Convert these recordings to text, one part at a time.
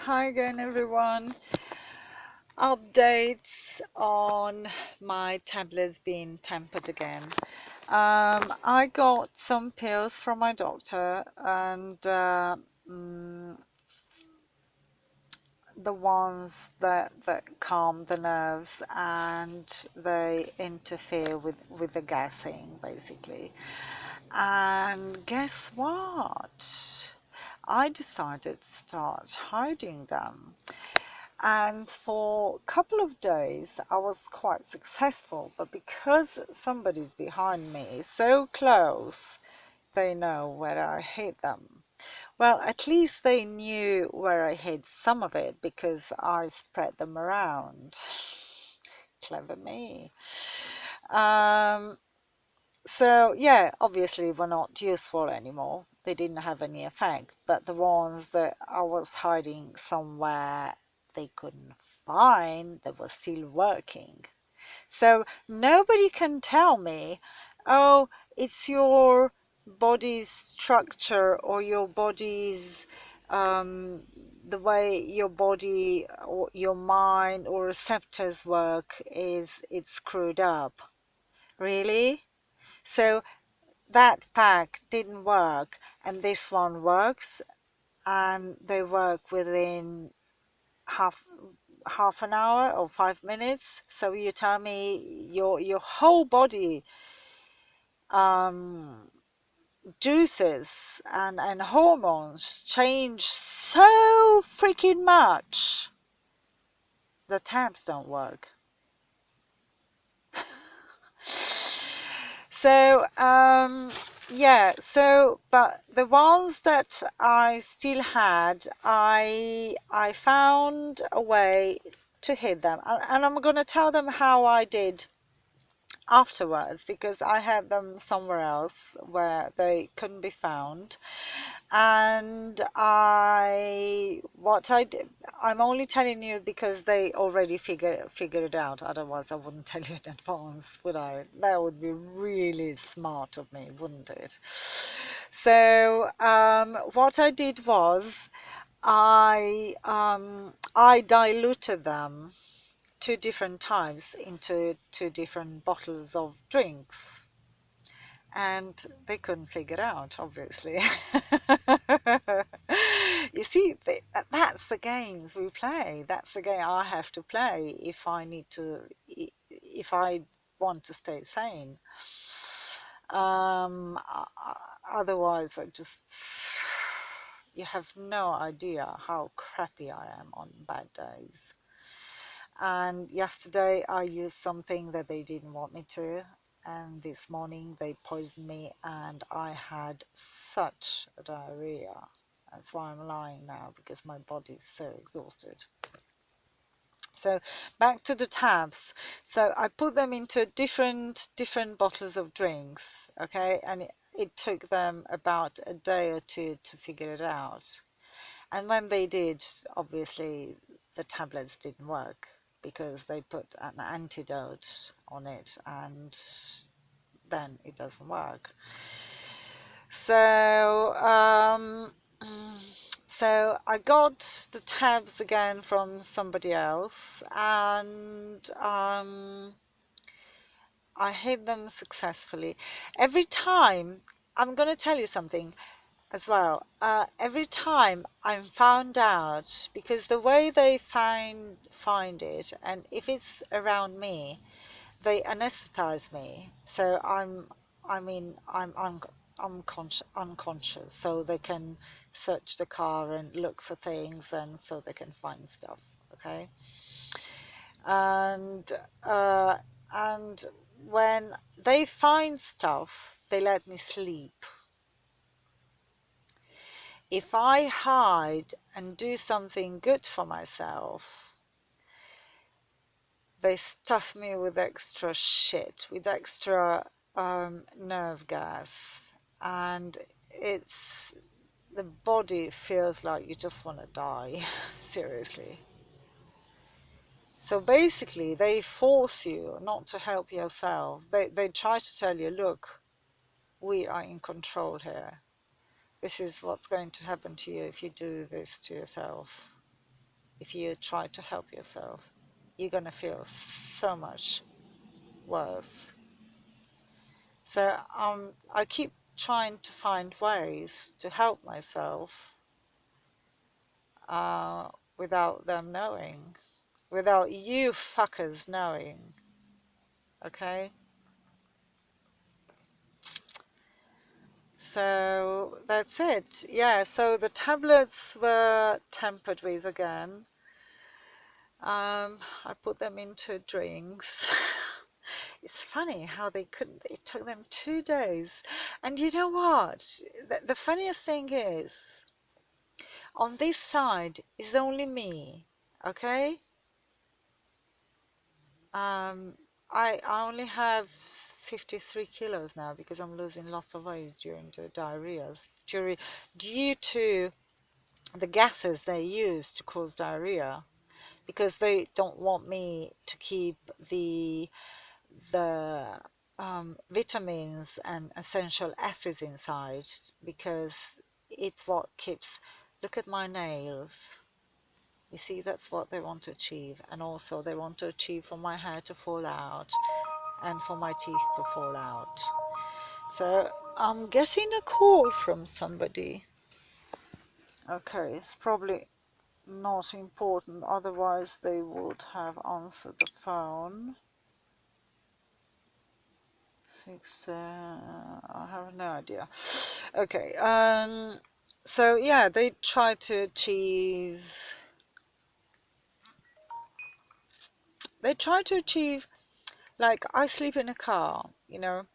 Hi again, everyone. Updates on my tablets being tampered again. I got some pills from my doctor, and mm, the ones that calm the nerves and they interfere with the gassing, basically. And guess what? I decided to start hiding them. And for a couple of days, I was quite successful, but because somebody's behind me so close, they know where I hid them. Well, at least they knew where I hid some of it because I spread them around. Clever me. Um, so, yeah, obviously were not useful anymore. They didn't have any effect, but the ones that I was hiding somewhere they couldn't find, they were still working. So nobody can tell me, oh, it's your body's structure or your body's um, the way your body or your mind or receptors work is it's screwed up. Really? So that pack didn't work and this one works, and they work within half half an hour or 5 minutes. So you tell me your whole body um, juices and hormones change so freaking much. The tabs don't work. So yeah, so but the ones that I still had, I found a way to hid them, and I'm gonna tell them how I did afterwards because I had them somewhere else where they couldn't be found. And what I did, I'm only telling you because they already figured it out. Otherwise, I wouldn't tell you in advance, would I? That would be really smart of me, wouldn't it? So, what I did was I diluted them 2 different times into 2 different bottles of drinks, and they couldn't figure out, obviously. You see, that's the games we play. That's the game I have to play if I need to, if I want to stay sane. Otherwise, I just, you have no idea how crappy I am on bad days. And yesterday I used something that they didn't want me to, and this morning they poisoned me and I had such a diarrhea. That's why I'm lying now, because my body's so exhausted. So back to the tabs. So I put them into different bottles of drinks, okay, and it took them about a day or two to figure it out. And when they did, obviously the tablets didn't work because they put an antidote on it, and then it doesn't work. So, so I got the tabs again from somebody else, and I hid them successfully. Every time, I'm going to tell you something as well. Every time I'm found out, because the way they find it, and if it's around me, they anesthetize me. So I'm unconscious, so they can search the car and look for things, and so they can find stuff. Okay, and uh, and when they find stuff, they let me sleep. If I hide and do something good for myself, they stuff me with extra shit, with extra nerve gas, and it's the body feels like you just want to die. Seriously. So basically, they force you not to help yourself. They try to tell you, look, we are in control here. This is what's going to happen to you if you do this to yourself. if you try to help yourself. You're gonna feel so much worse. So I keep trying to find ways to help myself uh, without them knowing, without you fuckers knowing. Okay? So that's it. Yeah, so the tablets were tampered with again. I put them into drinks. It's funny how they couldn't, it took them 2 days. And you know what? The funniest thing is, on this side is only me, okay? Um, I only have 53 kilos now because I'm losing lots of weight during the diarrheas, due to the gases they use to cause diarrhea, because they don't want me to keep the vitamins and essential acids inside, because it's what keeps. Look at my nails. You see, that's what they want to achieve, and also they want to achieve for my hair to fall out and for my teeth to fall out. So I'm getting a call from somebody. Okay, it's probably not important, otherwise they would have answered the phone. I have no idea. Okay, so yeah, they try to achieve. They try to achieve, like, I sleep in a car, you know.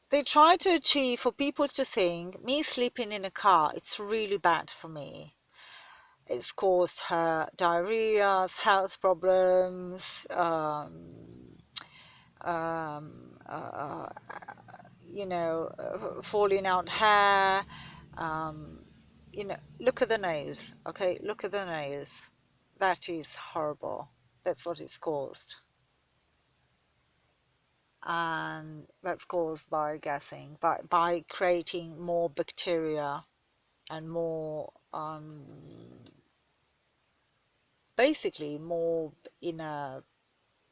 They try to achieve for people to think me sleeping in a car, it's really bad for me. It's caused her diarrhea, health problems, um, uh, falling out hair. Um, look at the nails, okay? Look at the nails. That is horrible. That's what it's caused. And that's caused by gassing, by creating more bacteria and more, basically more inner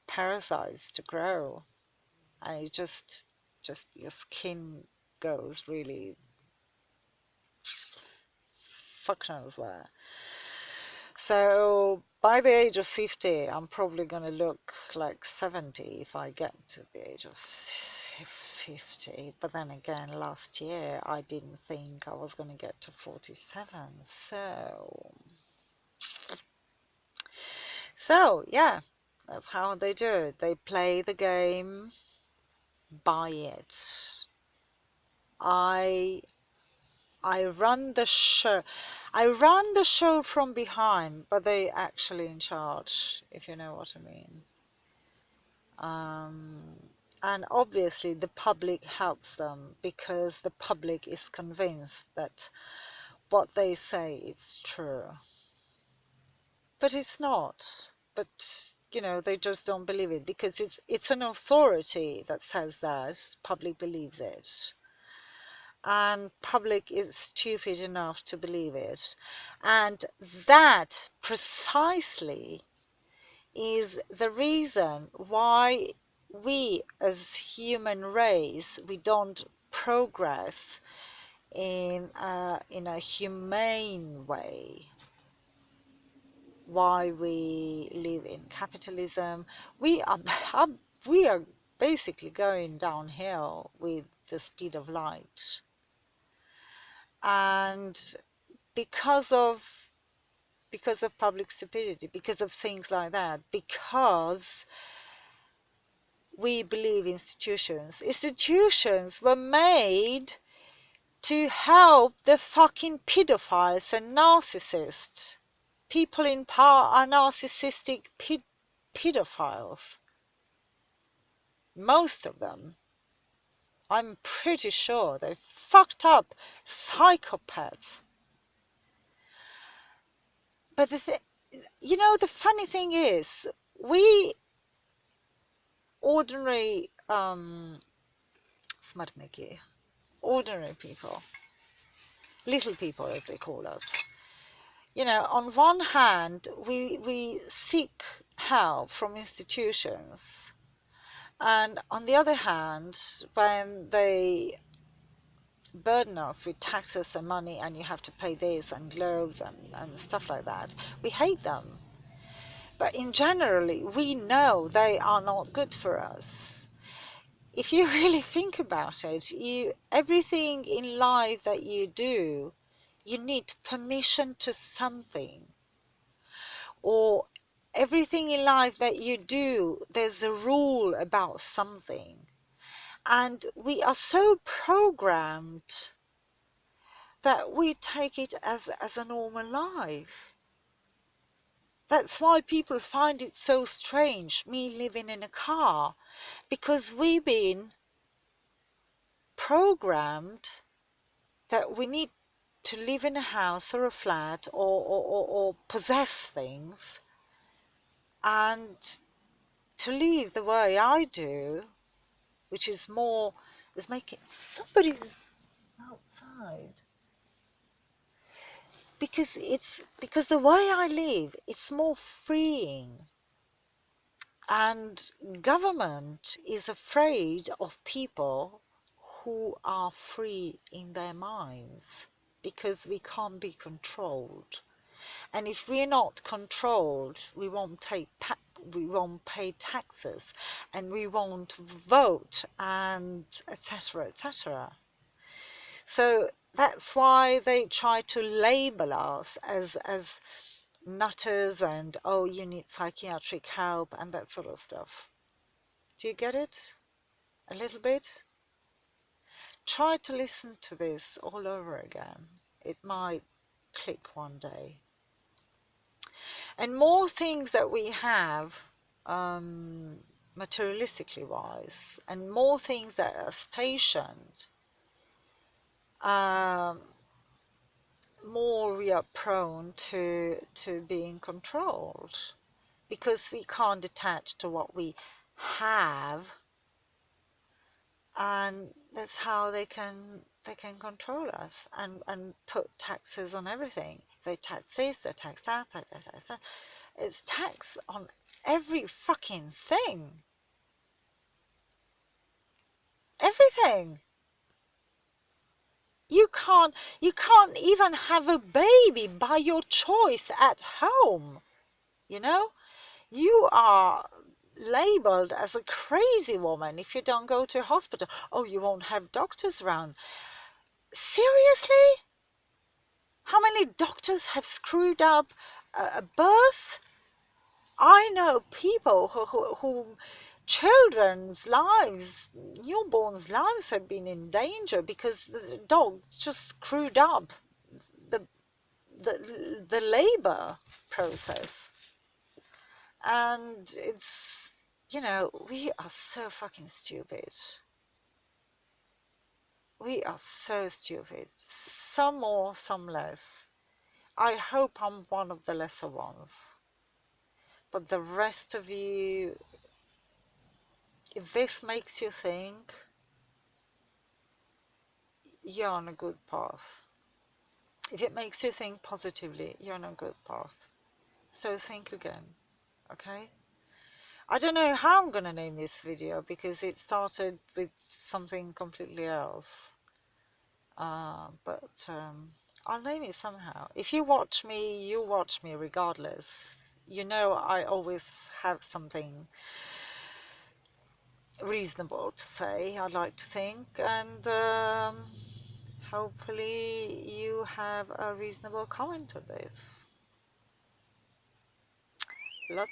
parasites to grow. And it just your skin goes really fuck knows where. So by the age of 50, I'm probably going to look like 70 if I get to the age of 50. But then again, last year I didn't think I was going to get to 47. So yeah, that's how they do it. They play the game, buy it. I I run the show. I run the show from behind, but they actually in charge, if you know what I mean. And obviously the public helps them because the public is convinced that what they say is true. But it's not. But they just don't believe it because it's an authority that says that. Public believes it. And public is stupid enough to believe it. And that precisely is the reason why we as human race, we don't progress in a humane way, why we live in capitalism. We are we are basically going downhill with the speed of light. And because of public stupidity, because of things like that, because we believe institutions were made to help the fucking pedophiles and narcissists. People in power are narcissistic pedophiles, most of them. I'm pretty sure they're fucked up psychopaths. But the funny thing is, we ordinary smartniki, ordinary people, little people as they call us, On one hand, we seek help from institutions, and on the other hand, when they burden us with taxes and money and you have to pay this and globes and stuff like that, we hate them. But in generally, we know they are not good for us. If you really think about it, everything in life that you do, you need permission to something. Or everything in life that you do, there's a rule about something. And we are so programmed that we take it as a normal life. That's why people find it so strange, me living in a car, because we've been programmed that we need to live in a house or a flat or possess things, and to live the way I do, which is making somebody's outside. Because the way I live, it's more freeing. And government is afraid of people who are free in their minds, because we can't be controlled. And if we're not controlled, we won't pay taxes, and we won't vote, and etc., etc. So that's why they try to label us as nutters and, oh, you need psychiatric help and that sort of stuff. Do you get it? A little bit? Try to listen to this all over again. It might click one day. And more things that we have, materialistically wise, and more things that are stationed, more we are prone to being controlled, because we can't attach to what we have, and that's how they can control us and put taxes on everything. They tax this, they tax that, they tax that. It's tax on every fucking thing. Everything. You can't even have a baby by your choice at home. You are labeled as a crazy woman if you don't go to a hospital. Oh, you won't have doctors around. Seriously? How many doctors have screwed up a birth? I know people who children's lives, newborns' lives have been in danger because the dog just screwed up the labor process. And it's, we are so fucking stupid. We are so stupid. Some more, some less. I hope I'm one of the lesser ones. But the rest of you, if this makes you think, you're on a good path. If it makes you think positively, you're on a good path. So think again, okay? I don't know how I'm gonna name this video, because it started with something completely else. But I'll name it somehow. If you watch me, you watch me regardless. I always have something reasonable to say, I like to think, and hopefully you have a reasonable comment to this. Lots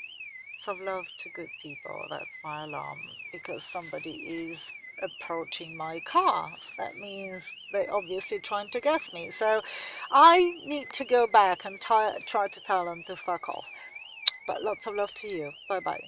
of love to good people. That's my alarm, because somebody is approaching my car. That means they're obviously trying to gas me. So I need to go back and try to tell them to fuck off. But lots of love to you. Bye bye.